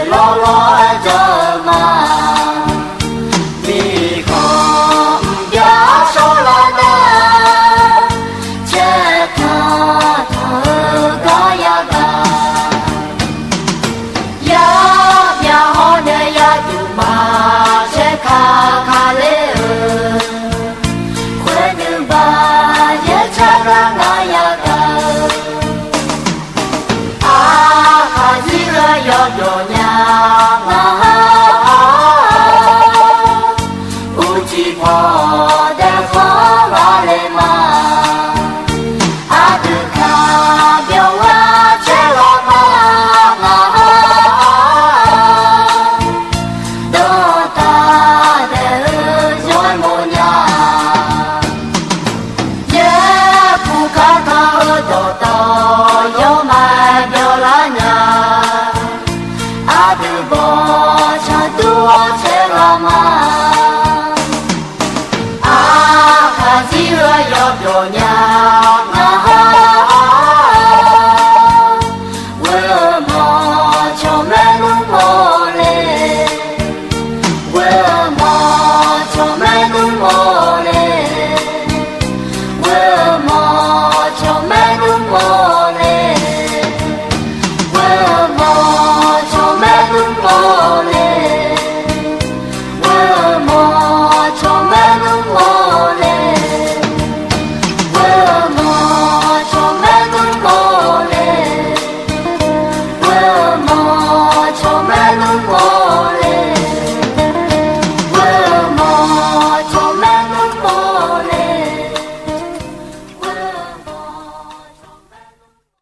lo lo cho mà vì không giá số là ta chết tha thơ có ya ta ya ho ne ya tu ma sẽ kha kha lệ khuyên nữ ba ya cha ra nga ya ta kha ji ra ya do nya uchi pho da pho va le ma a tu kha bio wa che lo ma do ta de yo mo nya ye pu ka tha do to yo ma bio la nya a tu bo cha tu che lo ma yo yo nya we mo cho me lu mo le we mo cho me lu mo le we mo cho me lu mo le we mo cho me lu mo le we mo cho me lu mo le cho mẹ luôn